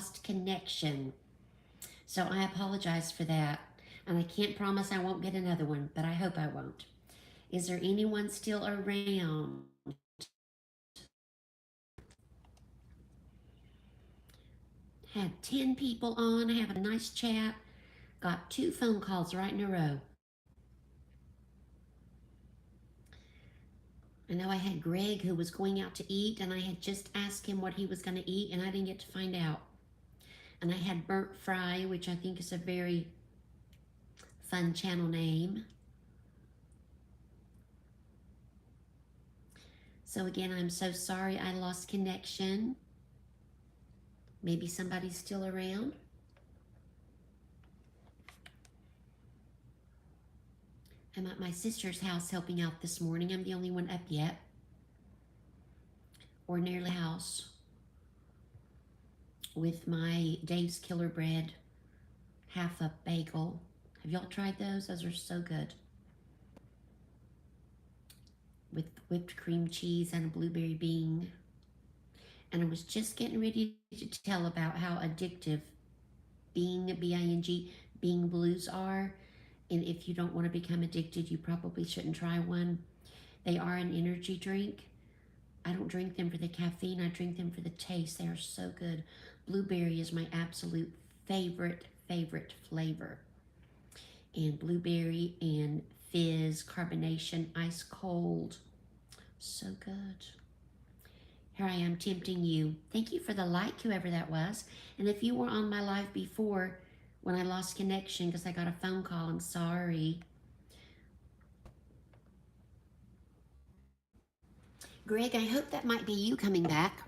lost connection. So I apologize for that. And I can't promise I won't get another one, but I hope I won't. Is there anyone still around? Had 10 people on, having a nice chat. Got 2 phone calls right in a row. I know I had Greg who was going out to eat, and I had just asked him what he was going to eat, and I didn't get to find out. And I had Burnt Fry, which I think is a very fun channel name. So again, I'm so sorry I lost connection. Maybe somebody's still around. I'm at my sister's house helping out this morning. I'm the only one up yet. Or nearly house. With my Dave's Killer Bread half a bagel. Have y'all tried those? Those are so good. With whipped cream cheese and a blueberry bean. And I was just getting ready to tell about how addictive Bing, B-I-N-G, Bing Blues are. And if you don't want to become addicted, you probably shouldn't try one. They are an energy drink. I don't drink them for the caffeine. I drink them for the taste. They are so good. Blueberry is my absolute favorite flavor. And blueberry and fizz, carbonation, ice cold. So good. Here I am tempting you. Thank you for the like, whoever that was. And if you were on my live before when I lost connection because I got a phone call, I'm sorry. Greg, I hope that might be you coming back.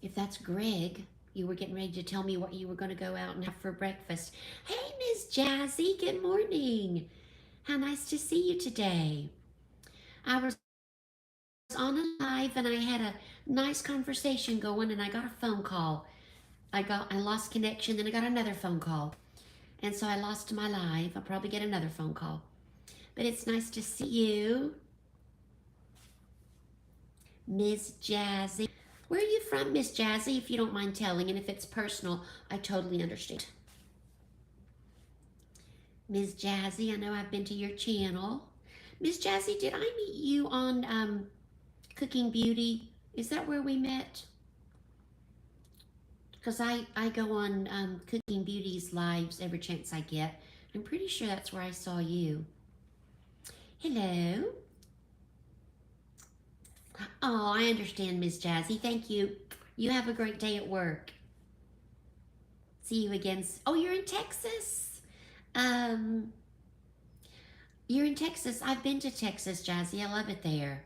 If that's Greg, you were getting ready to tell me what you were going to go out and have for breakfast. Hey, MzJazzi, good morning. How nice to see you today. I was on a live and I had a nice conversation going and I got a phone call. I lost connection, then I got another phone call. And so I lost my live. I'll probably get another phone call. But it's nice to see you. MzJazzi. Where are you from, MzJazzi, if you don't mind telling? And if it's personal, I totally understand. MzJazzi, I know I've been to your channel. MzJazzi, did I meet you on Cooking Beauty? Is that where we met? Because I go on Cooking Beauty's lives every chance I get. I'm pretty sure that's where I saw you. Hello. Oh, I understand, MzJazzi. Thank you. You have a great day at work. See you again. Oh, you're in Texas. You're in Texas. I've been to Texas, Jazzy. I love it there.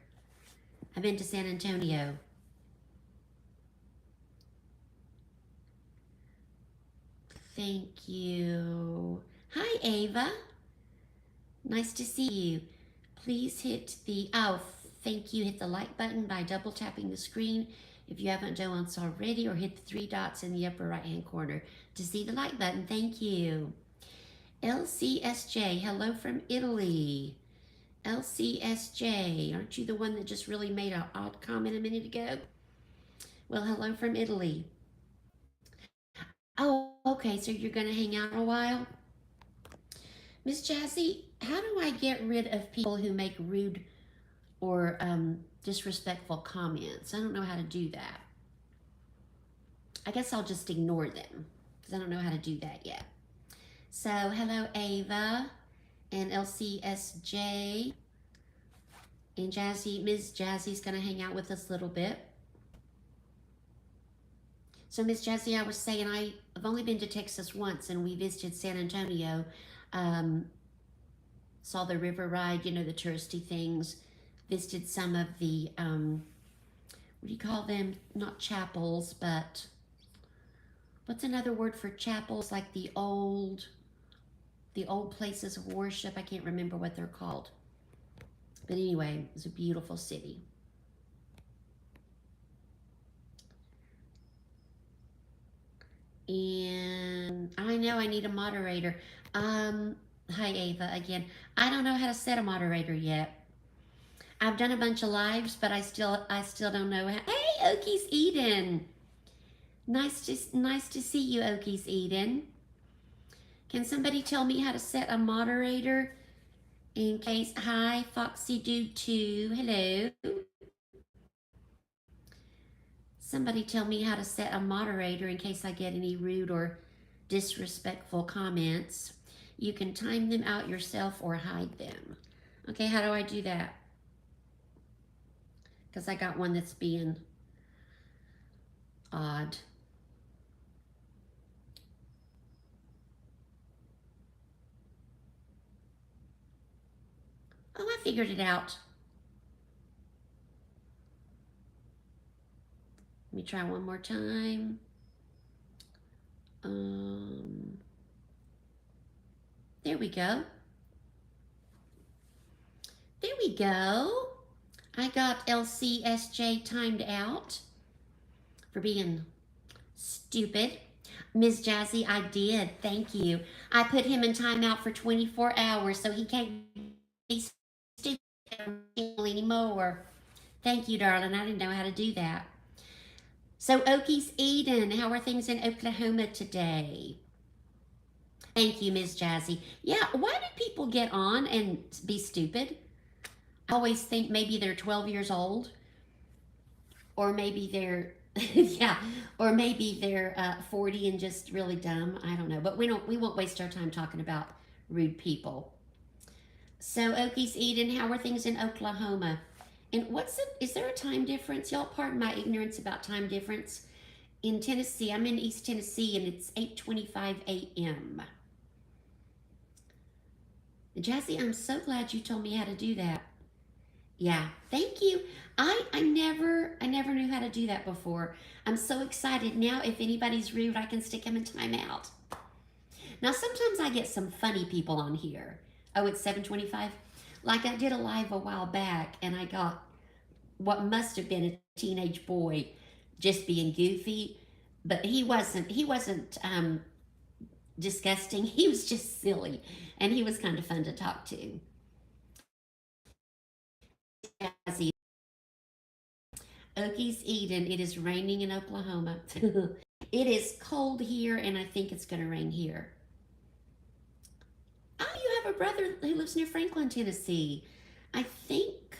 I've been to San Antonio. Thank you. Hi, Ava. Nice to see you. Please hit the, thank you. Hit the like button by double tapping the screen if you haven't done so already, or hit the 3 dots in the upper right hand corner to see the like button. Thank you. LCSJ, hello from Italy. LCSJ, aren't you the one that just really made an odd comment a minute ago? Well, hello from Italy. Oh, okay, so you're gonna hang out a while? MzJazzi, how do I get rid of people who make rude or disrespectful comments? I don't know how to do that. I guess I'll just ignore them because I don't know how to do that yet. So, hello Ava and LCSJ. And Jazzy, MzJazzi's gonna hang out with us a little bit. So MzJazzi, I was saying I've only been to Texas once, and we visited San Antonio. Saw the river ride, you know, the touristy things. Visited some of the, what do you call them? Not chapels, but what's another word for chapels? Like the old places of worship. I can't remember what they're called. But anyway, it was a beautiful city. And I know I need a moderator. Hi Ava again. I don't know how to set a moderator yet. I've done a bunch of lives, but I still don't know how. Hey, Oki's Eden. Nice to see you, Okies Eden. Can somebody tell me how to set a moderator in case? Hi, Foxy Dude 2. Hello. Somebody tell me how to set a moderator in case I get any rude or disrespectful comments. You can time them out yourself or hide them. Okay, how do I do that? Because I got one that's being odd. Oh, I figured it out. Let me try one more time. There we go. There we go. I got LCSJ timed out for being stupid. MzJazzi, I did. Thank you. I put him in timeout for 24 hours so he can't be stupid anymore. Thank you, darling. I didn't know how to do that. So, Okies Eden, how are things in Oklahoma today? Thank you, MzJazzi. Yeah, why do people get on and be stupid? I always think maybe they're 12 years old, or maybe they're yeah, or maybe they're 40 and just really dumb. I don't know, but we won't waste our time talking about rude people. So, Okies Eden, how are things in Oklahoma? And is there a time difference? Y'all pardon my ignorance about time difference. In Tennessee, I'm in East Tennessee, and it's 8:25 a.m. Jazzy, I'm so glad you told me how to do that. Yeah, thank you. I never knew how to do that before. I'm so excited now. If anybody's rude, I can stick them in timeout. Now sometimes I get some funny people on here. Oh, it's 7:25. Like I did a live a while back, and I got what must have been a teenage boy just being goofy, but he wasn't. He wasn't disgusting. He was just silly, and he was kind of fun to talk to. Okies Eden, it is raining in Oklahoma. It is cold here, and I think it's going to rain here. Oh, you have a brother who lives near Franklin, Tennessee. I think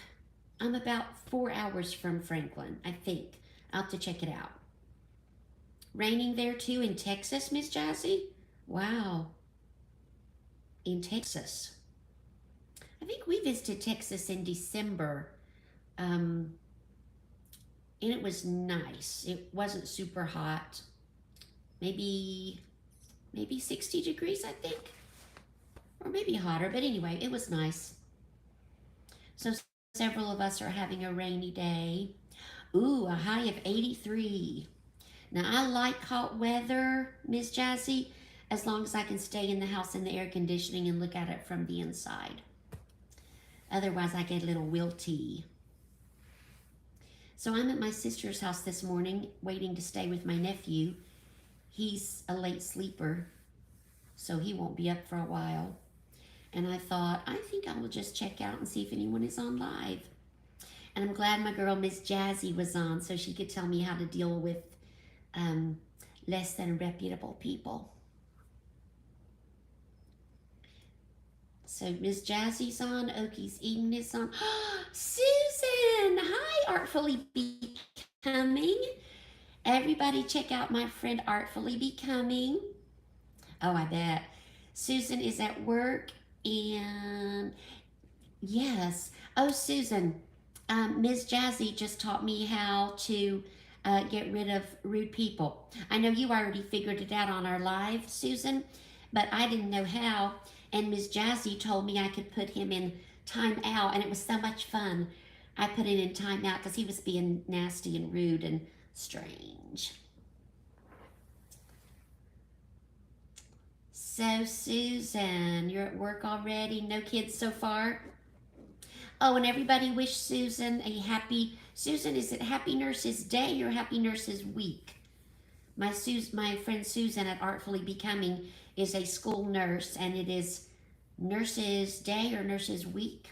I'm about 4 hours from Franklin. I think. I'll have to check it out. Raining there too in Texas, MzJazzi? Wow. In Texas. I think we visited Texas in December. And it was nice. It wasn't super hot. Maybe 60 degrees, I think. Or maybe hotter, but anyway, it was nice. So several of us are having a rainy day. Ooh, a high of 83. Now, I like hot weather, MzJazzi, as long as I can stay in the house in the air conditioning and look at it from the inside. Otherwise, I get a little wilty. So I'm at my sister's house this morning, waiting to stay with my nephew. He's a late sleeper, so he won't be up for a while. And I thought, I think I will just check out and see if anyone is on live. And I'm glad my girl MzJazzi was on so she could tell me how to deal with less than reputable people. So MzJazzi's on, Okies Eden is on. Susan! Hi, Artfully Becoming. Everybody check out my friend Artfully Becoming. Oh, I bet. Susan is at work, and yes. Oh, Susan, MzJazzi just taught me how to get rid of rude people. I know you already figured it out on our live, Susan, but I didn't know how. And MzJazzi told me I could put him in timeout, and it was so much fun. I put it in timeout because he was being nasty and rude and strange. So, Susan, you're at work already? No kids so far? Oh, and everybody wish Susan a happy, Susan, is it Happy Nurses Day or Happy Nurses Week? My friend Susan at Artfully Becoming is a school nurse, and it is Nurses Day or Nurses Week.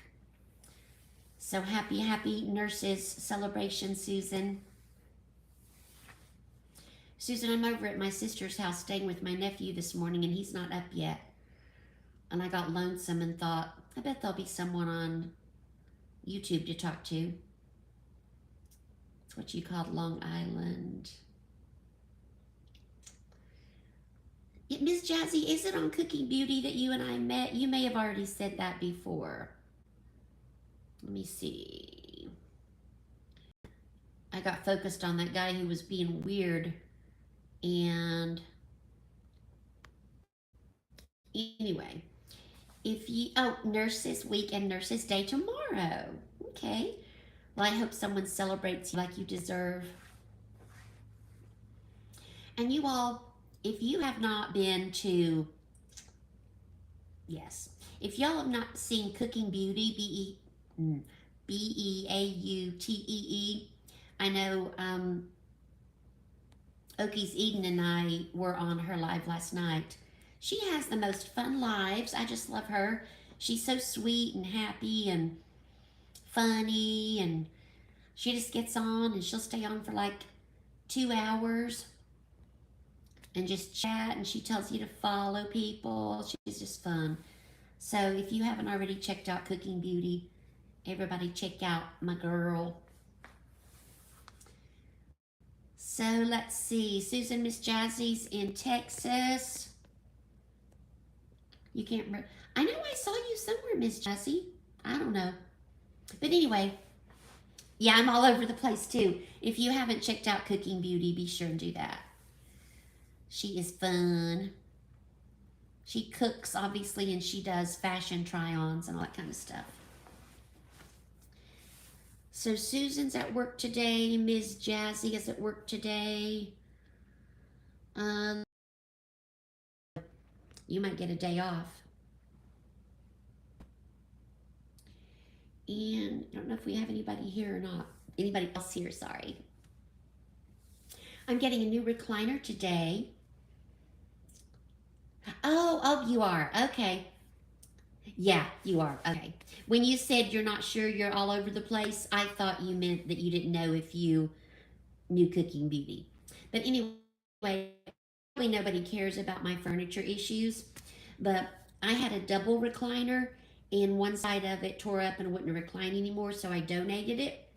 So happy Nurses celebration, Susan. Susan, I'm over at my sister's house staying with my nephew this morning, and he's not up yet. And I got lonesome and thought, I bet there'll be someone on YouTube to talk to. It's what you called Long Island. MzJazzi, is it on Cooking Beauty that you and I met? You may have already said that before. Let me see. I got focused on that guy who was being weird. And anyway, if you, Nurses Week and Nurses Day tomorrow. Okay. Well, I hope someone celebrates you like you deserve. And you all, if you have not been to, yes, if y'all have not seen Cooking Beauty, Beautee, I know Okies Eden and I were on her live last night. She has the most fun lives. I just love her. She's so sweet and happy and funny, and she just gets on and she'll stay on for like 2 hours and just chat, and she tells you to follow people. She's just fun. So if you haven't already checked out Cooking Beauty, everybody check out my girl. So let's see. Susan, MzJazzi's in Texas. You can't remember. I know I saw you somewhere, MzJazzi. I don't know. But anyway, yeah, I'm all over the place too. If you haven't checked out Cooking Beauty, be sure and do that. She is fun. She cooks, obviously, and she does fashion try-ons and all that kind of stuff. So Susan's at work today. MzJazzi is at work today. You might get a day off. And I don't know if we have anybody here or not. Anybody else here, sorry. I'm getting a new recliner today. Oh, you are. Okay. Yeah, you are. Okay. When you said you're not sure you're all over the place, I thought you meant that you didn't know if you knew Cooking Beauty. But anyway, probably nobody cares about my furniture issues, but I had a double recliner and one side of it tore up and wouldn't recline anymore, so I donated it.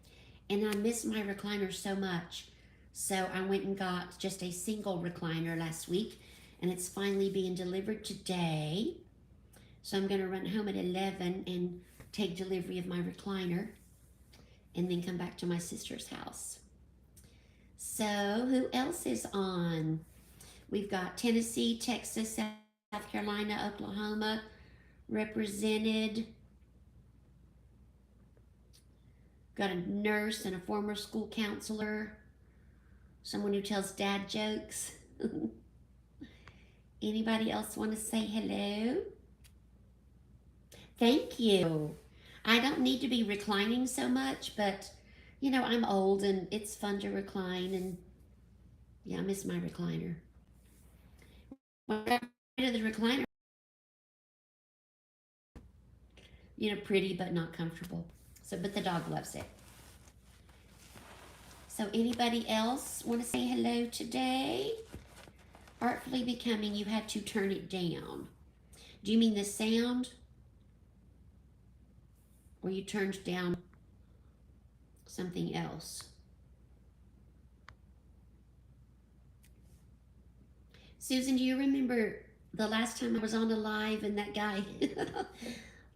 And I miss my recliner so much. So I went and got just a single recliner last week, and it's finally being delivered today. So I'm going to run home at 11 and take delivery of my recliner and then come back to my sister's house. So who else is on? We've got Tennessee, Texas, South Carolina, Oklahoma represented. Got a nurse and a former school counselor. Someone who tells dad jokes. Anybody else want to say hello? Thank you. I don't need to be reclining so much, but you know, I'm old and it's fun to recline, and yeah, I miss my recliner. When I got rid of the recliner, you know, pretty but not comfortable. So, but the dog loves it. So anybody else want to say hello today? Artfully Becoming, you had to turn it down. Do you mean the sound? Or you turned down something else? Susan, do you remember the last time I was on a live and that guy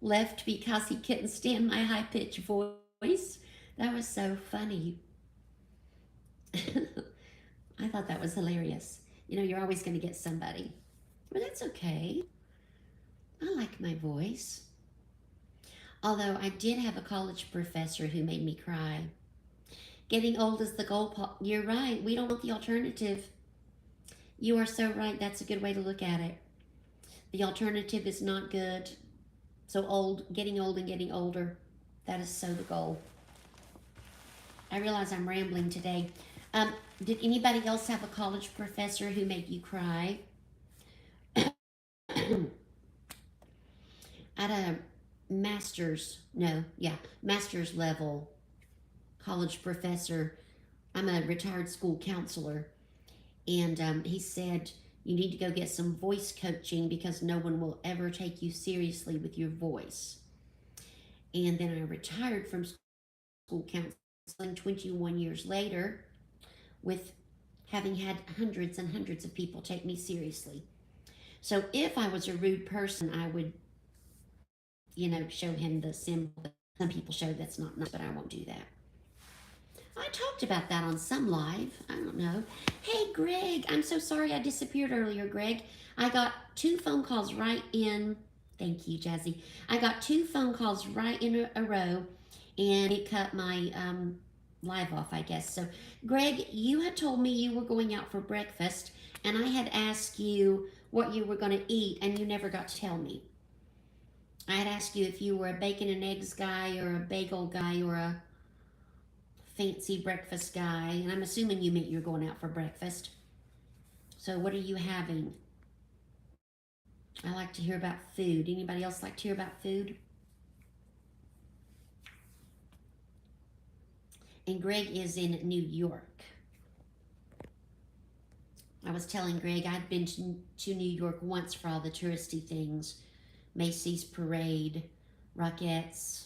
left because he couldn't stand my high-pitched voice? That was so funny. I thought that was hilarious. You know, you're always going to get somebody. But that's okay. I like my voice. Although I did have a college professor who made me cry. Getting old is the goal, Paul. You're right. We don't want the alternative. You are so right. That's a good way to look at it. The alternative is not good. So old, getting old and getting older. That is so the goal. I realize I'm rambling today. Did anybody else have a college professor who made you cry? At a master's level college professor. I'm a retired school counselor, And he said, you need to go get some voice coaching because no one will ever take you seriously with your voice. And then I retired from school counseling 21 years later with having had hundreds and hundreds of people take me seriously. So if I was a rude person, I would, show him the symbol that some people show that's not nice, but I won't do that. I talked about that on some live. I don't know. Hey, Greg, I'm so sorry I disappeared earlier, Greg. I got 2 phone calls right in. Thank you, Jazzy. I got 2 phone calls right in a row, and it cut my live off, I guess. So, Greg, you had told me you were going out for breakfast, and I had asked you what you were going to eat, and you never got to tell me. I had asked you if you were a bacon and eggs guy or a bagel guy or a fancy breakfast guy, and I'm assuming you meant you're going out for breakfast. So what are you having? I like to hear about food. Anybody else like to hear about food? And Greg is in New York. I was telling Greg I'd been to New York once for all the touristy things. Macy's Parade, Rockettes,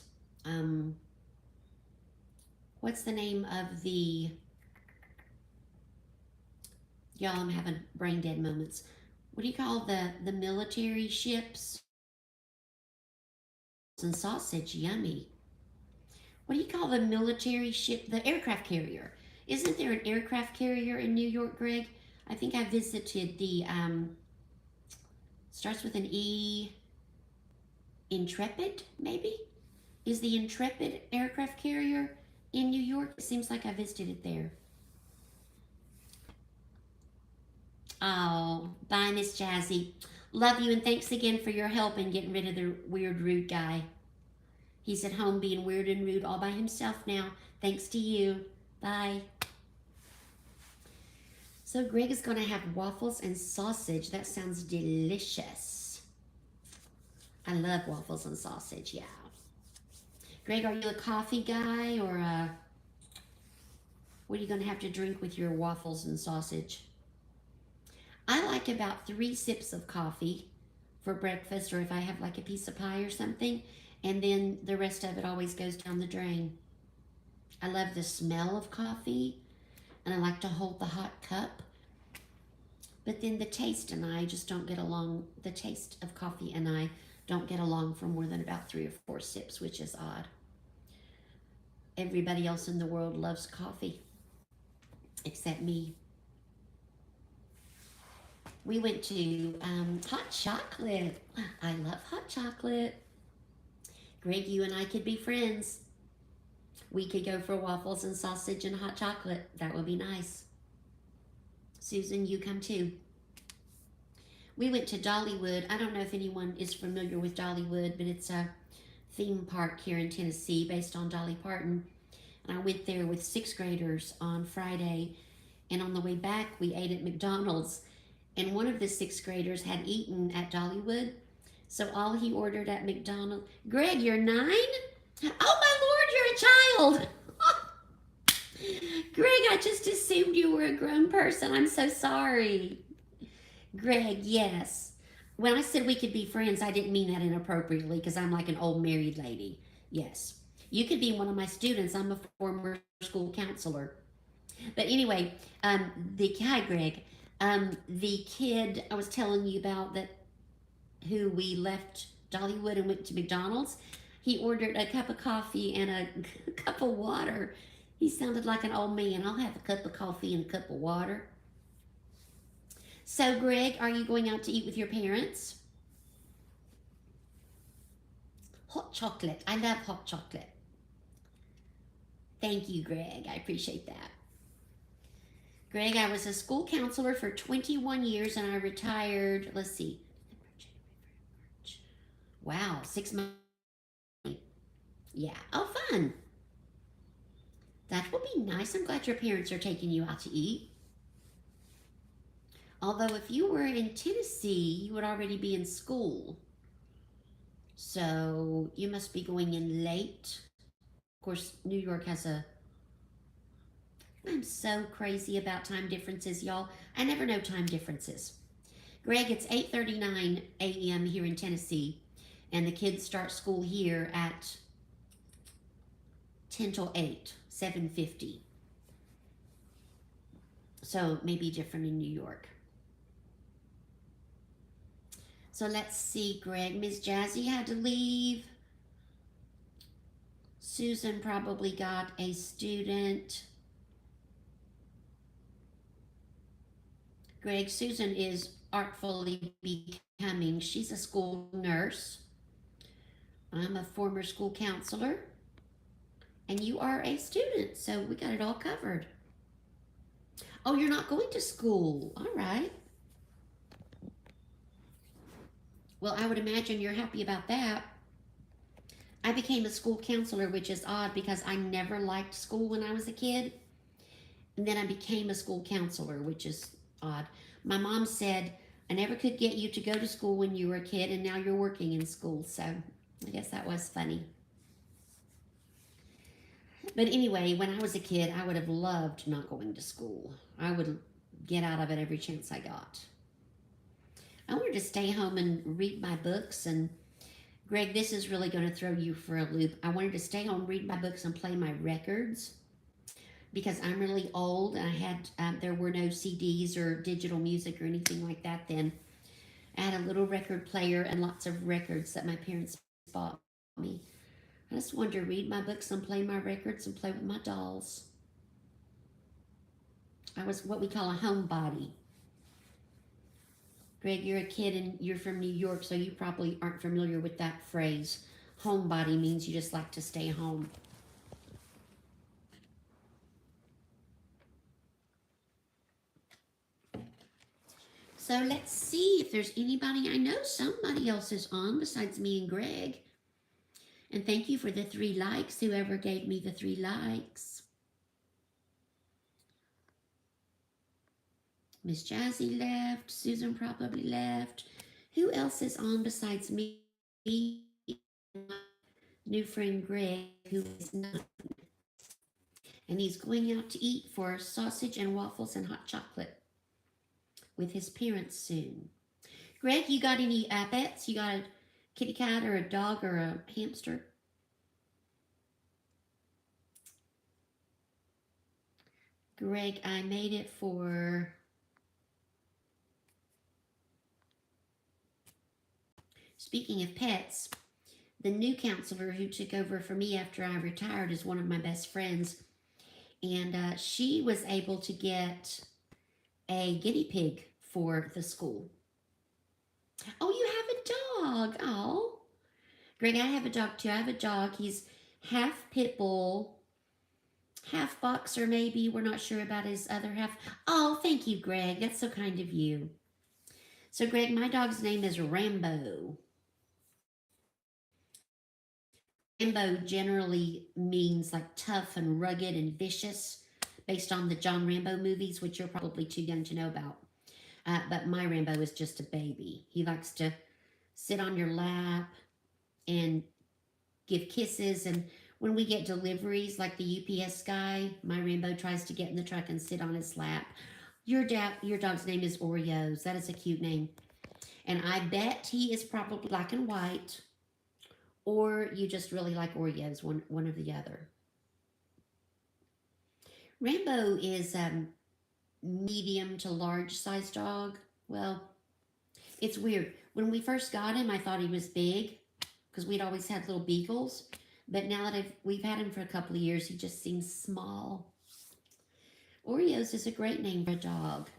what's the name of the, y'all, I'm having brain dead moments. What do you call the military ships? And sausage, yummy. What do you call the military ship? The aircraft carrier. Isn't there an aircraft carrier in New York, Greg? I think I visited the, starts with an E, Intrepid, maybe? Is the Intrepid aircraft carrier in New York? It seems like I visited it there. Oh, bye, MzJazzi. Love you, and thanks again for your help in getting rid of the weird, rude guy. He's at home being weird and rude all by himself now. Thanks to you. Bye. So Greg is going to have waffles and sausage. That sounds delicious. I love waffles and sausage, yeah. Greg, are you a coffee guy or what are you going to have to drink with your waffles and sausage? I like about 3 sips of coffee for breakfast, or if I have like a piece of pie or something, and then the rest of it always goes down the drain. I love the smell of coffee, and I like to hold the hot cup, but then the taste and I just don't get along. The taste of coffee and I don't get along for more than about 3 or 4 sips, which is odd. Everybody else in the world loves coffee, except me. We went to hot chocolate. I love hot chocolate. Greg, you and I could be friends. We could go for waffles and sausage and hot chocolate. That would be nice. Susan, you come too. We went to Dollywood. I don't know if anyone is familiar with Dollywood, but it's a theme park here in Tennessee based on Dolly Parton. And I went there with 6th graders on Friday. And on the way back, we ate at McDonald's. And one of the 6th graders had eaten at Dollywood. So all he ordered at McDonald's, Greg, you're 9? Oh my Lord, you're a child. Greg, I just assumed you were a grown person. I'm so sorry. Greg, yes. When I said we could be friends, I didn't mean that inappropriately because I'm like an old married lady. Yes. You could be one of my students. I'm a former school counselor. But anyway, hi, Greg. The kid I was telling you about that who we left Dollywood and went to McDonald's, he ordered a cup of coffee and a cup of water. He sounded like an old man. I'll have a cup of coffee and a cup of water. So, Greg, are you going out to eat with your parents? Hot chocolate. I love hot chocolate. Thank you, Greg. I appreciate that. Greg, I was a school counselor for 21 years and I retired, let's see. Wow, 6 months. Yeah, oh, fun. That will be nice. I'm glad your parents are taking you out to eat. Although if you were in Tennessee, you would already be in school. So you must be going in late. Of course, New York has a I'm so crazy about time differences, y'all. I never know time differences. Greg, it's 8:39 a.m. here in Tennessee, and the kids start school here at 10 till 8, 7:50. So maybe different in New York. So let's see, Greg. MzJazzi had to leave. Susan probably got a student. Greg, Susan is artfully becoming. She's a school nurse. I'm a former school counselor. And you are a student. So we got it all covered. Oh, you're not going to school. All right. Well, I would imagine you're happy about that. I became a school counselor, which is odd because I never liked school when I was a kid. And then I became a school counselor, which is odd. My mom said, I never could get you to go to school when you were a kid, and now you're working in school. So I guess that was funny. But anyway, when I was a kid, I would have loved not going to school. I would get out of it every chance I got. I wanted to stay home and read my books. And Greg, this is really going to throw you for a loop. I wanted to stay home, read my books, and play my records because I'm really old. And I had there were no CDs or digital music or anything like that then. I had a little record player and lots of records that my parents bought me. I just wanted to read my books and play my records and play with my dolls. I was what we call a homebody. Greg, you're a kid and you're from New York, so you probably aren't familiar with that phrase. Homebody means you just like to stay home. So let's see if there's anybody. I know somebody else is on besides me and Greg. And thank you for the 3 likes, whoever gave me the 3 likes. MzJazzi left. Susan probably left. Who else is on besides me? New friend Greg, who is not. And he's going out to eat for sausage and waffles and hot chocolate with his parents soon. Greg, you got any pets? You got a kitty cat or a dog or a hamster? Greg, I made it for... Speaking of pets, the new counselor who took over for me after I retired is one of my best friends. And she was able to get a guinea pig for the school. Oh, you have a dog. Oh. Greg, I have a dog too. I have a dog. He's half pit bull, half boxer maybe. We're not sure about his other half. Oh, thank you, Greg. That's so kind of you. So, Greg, my dog's name is Rambo. Rambo generally means like tough and rugged and vicious based on the John Rambo movies, which you're probably too young to know about. But my Rambo is just a baby. He likes to sit on your lap and give kisses. And when we get deliveries like the UPS guy, my Rambo tries to get in the truck and sit on his lap. Your dog's name is Oreos. That is a cute name. And I bet he is probably black and white, or you just really like Oreos, one or the other. Rambo is medium to large size dog. Well, it's weird. When we first got him, I thought he was big because we'd always had little beagles. But now that we've had him for a couple of years, he just seems small. Oreos is a great name for a dog.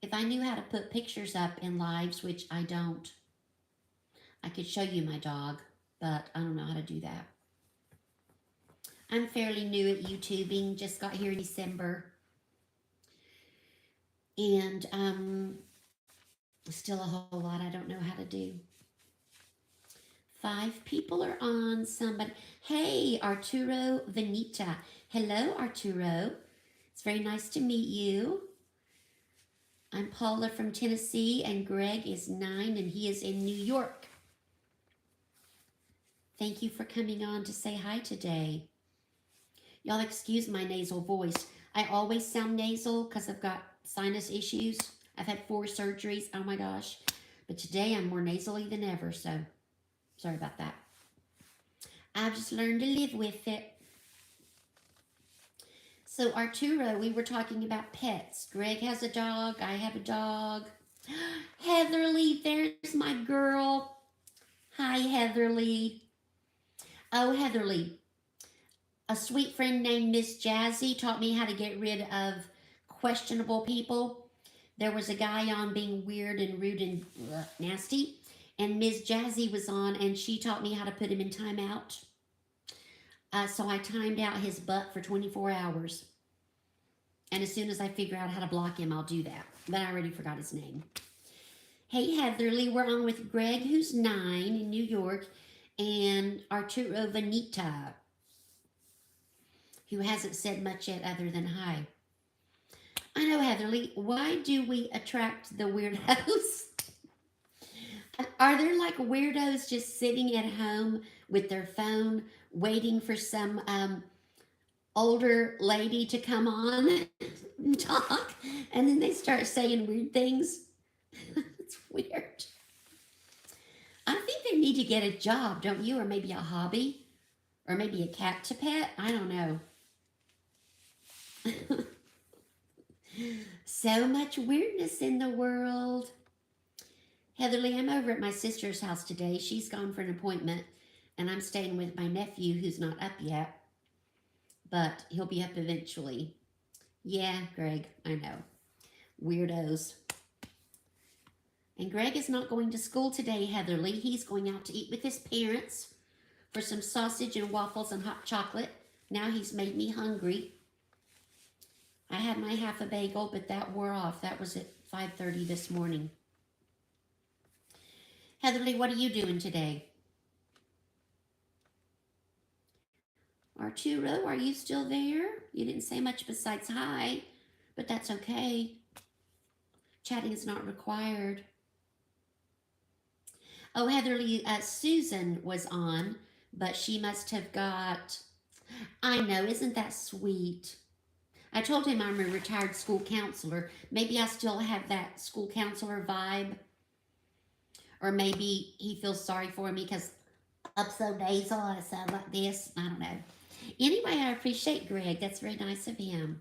If I knew how to put pictures up in lives, which I don't, I could show you my dog, but I don't know how to do that. I'm fairly new at YouTubing, just got here in December. And still a whole lot I don't know how to do. 5 people are on. Somebody. Hey, Arturo Venita. Hello, Arturo. It's very nice to meet you. I'm Paula from Tennessee, and Greg is 9, and he is in New York. Thank you for coming on to say hi today. Y'all excuse my nasal voice. I always sound nasal because I've got sinus issues. I've had 4 surgeries. Oh my gosh. But today I'm more nasally than ever, so sorry about that. I've just learned to live with it. So Arturo, we were talking about pets. Greg has a dog. I have a dog. Heatherly, there's my girl. Hi, Heatherly. Oh, Heatherly, a sweet friend named MzJazzi taught me how to get rid of questionable people. There was a guy on being weird and rude and nasty, and MzJazzi was on, and she taught me how to put him in timeout. So I timed out his butt for 24 hours. And as soon as I figure out how to block him, I'll do that. But I already forgot his name. Hey, Heatherly, we're on with Greg, who's 9 in New York, and Arturo Vanita, who hasn't said much yet other than hi. I know, Heatherly, why do we attract the weirdos? Are there like weirdos just sitting at home with their phone waiting for some older lady to come on and talk, and then they start saying weird things? It's weird. I think they need to get a job, don't you? Or maybe a hobby? Or maybe a cat to pet? I don't know. So much weirdness in the world. Heatherly, I'm over at my sister's house today. She's gone for an appointment, and I'm staying with my nephew who's not up yet, but he'll be up eventually. Yeah, Greg, I know. Weirdos. And Greg is not going to school today, Heatherly. He's going out to eat with his parents for some sausage and waffles and hot chocolate. Now he's made me hungry. I had my half a bagel, but that wore off. That was at 5:30 this morning. Heatherly, what are you doing today? Arturo, are you still there? You didn't say much besides hi, but that's okay. Chatting is not required. Oh, Heatherly, Susan was on, but she must have got... I know, isn't that sweet? I told him I'm a retired school counselor. Maybe I still have that school counselor vibe. Or maybe he feels sorry for me because I'm so nasal and I sound like this. I don't know. Anyway, I appreciate Greg. That's very nice of him.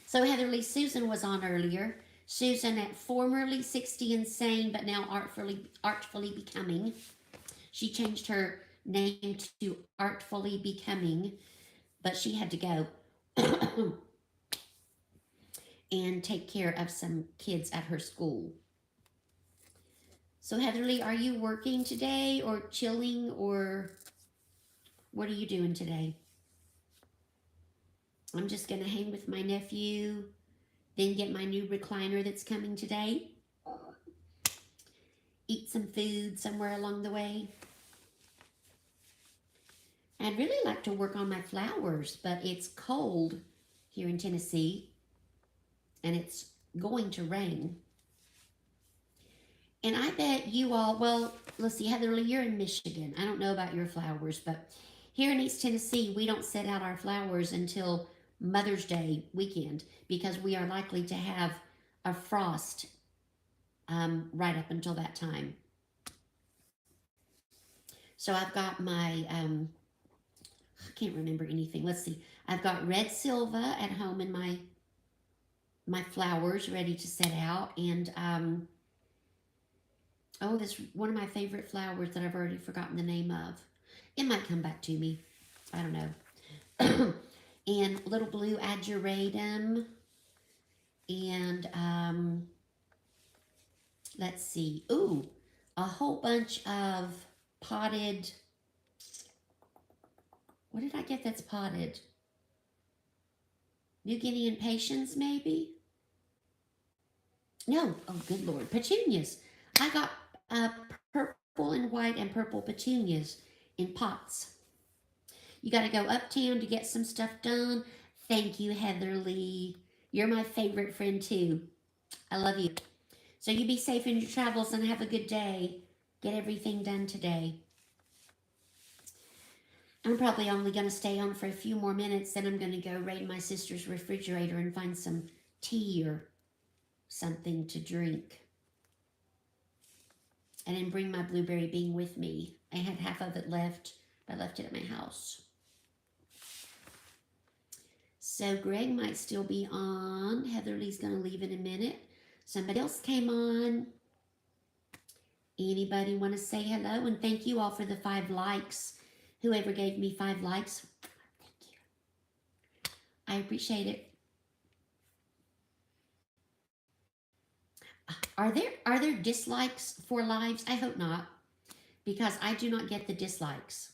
So Heatherly, Susan was on earlier. Susan, at formerly 60 Insane, but now artfully becoming. She changed her name to Artfully Becoming, but she had to go and take care of some kids at her school. So Heatherly, are you working today or chilling, or what are you doing today? I'm just going to hang with my nephew, then get my new recliner that's coming today. Eat some food somewhere along the way. I'd really like to work on my flowers, but it's cold here in Tennessee, and it's going to rain. And I bet you all, well, let's see, Heatherly, you're in Michigan. I don't know about your flowers, but here in East Tennessee, we don't set out our flowers until Mother's Day weekend because we are likely to have a frost right up until that time. So I've got my, I can't remember anything. Let's see. I've got red silva at home in my flowers ready to set out. And, oh, this one of my favorite flowers that I've already forgotten the name of. It might come back to me. I don't know. And little blue ageratum. And, let's see. Ooh, a whole bunch of potted... What did I get that's potted? New Guinea impatiens, maybe? No. Oh, good Lord. Petunias. I got purple and white and purple petunias in pots. You got to go uptown to get some stuff done. Thank you, Heatherly. You're my favorite friend, too. I love you. So you be safe in your travels and have a good day. Get everything done today. I'm probably only going to stay on for a few more minutes, then I'm going to go raid my sister's refrigerator and find some tea or something to drink. And then bring my blueberry bean with me. I had half of it left. I left it at my house. So Greg might still be on. Heatherly's going to leave in a minute. Somebody else came on. Anybody want to say hello? And thank you all for the 5 likes. Whoever gave me 5 likes, thank you. I appreciate it. Are there dislikes for lives? I hope not, because I do not get the dislikes.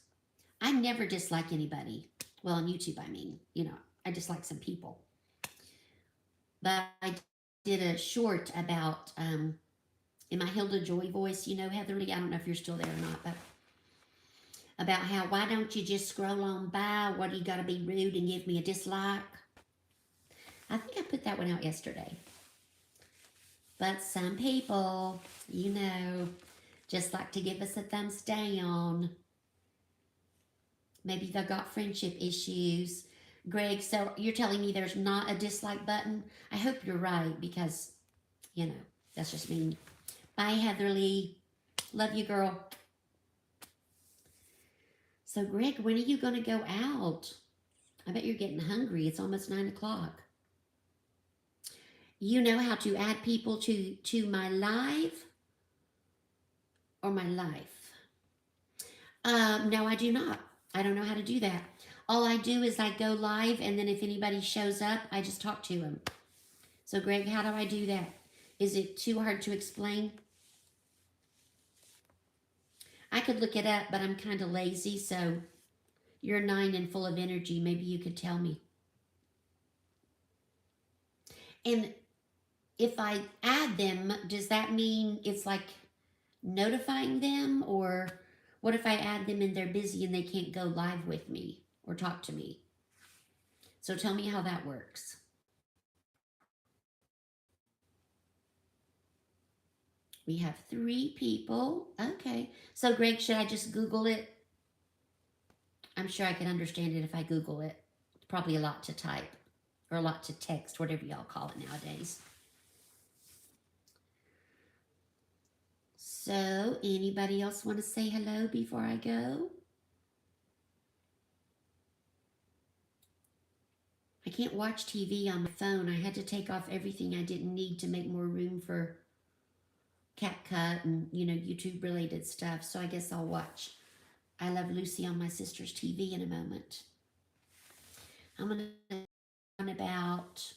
I never dislike anybody. Well, on YouTube, I mean, I dislike some people. But I did a short about, in my Hilda Joy voice, Heatherly, I don't know if you're still there or not, but about how, why don't you just scroll on by? What do you got to be rude and give me a dislike? I think I put that one out yesterday. But some people, just like to give us a thumbs down. Maybe they've got friendship issues. Greg, so you're telling me there's not a dislike button? I hope you're right, because, that's just me. Bye, Heatherly. Love you, girl. So, Greg, when are you going to go out? I bet you're getting hungry. It's almost 9 o'clock. You know how to add people to my live or my life? No, I do not. I don't know how to do that. All I do is I go live, and then if anybody shows up, I just talk to them. So, Greg, how do I do that? Is it too hard to explain? I could look it up, but I'm kind of lazy, so you're 9 and full of energy. Maybe you could tell me. And if I add them, does that mean it's like notifying them? Or what if I add them and they're busy and they can't go live with me or talk to me? So tell me how that works. We have 3 people. Okay. So, Greg, should I just Google it? I'm sure I can understand it if I Google it. It's probably a lot to type or a lot to text, whatever y'all call it nowadays. So, anybody else want to say hello before I go? I can't watch TV on my phone. I had to take off everything I didn't need to make more room for CapCut and, YouTube related stuff. So I guess I'll watch I Love Lucy on my sister's TV in a moment. I'm going to on about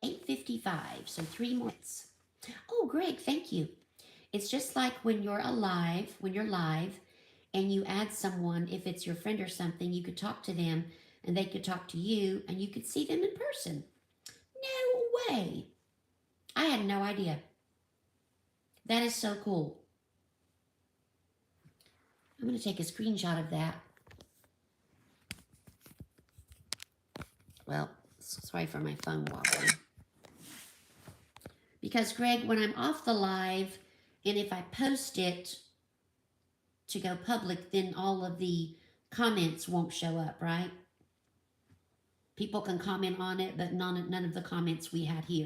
8:55, so 3 more minutes. Oh, Greg, thank you. It's just like when you're live, and you add someone, if it's your friend or something, you could talk to them and they could talk to you and you could see them in person. No way. I had no idea. That is so cool. I'm going to take a screenshot of that. Well, sorry for my phone wobbling. Because, Greg, when I'm off the live, and if I post it to go public, then all of the comments won't show up, right? People can comment on it, but none of the comments we had here.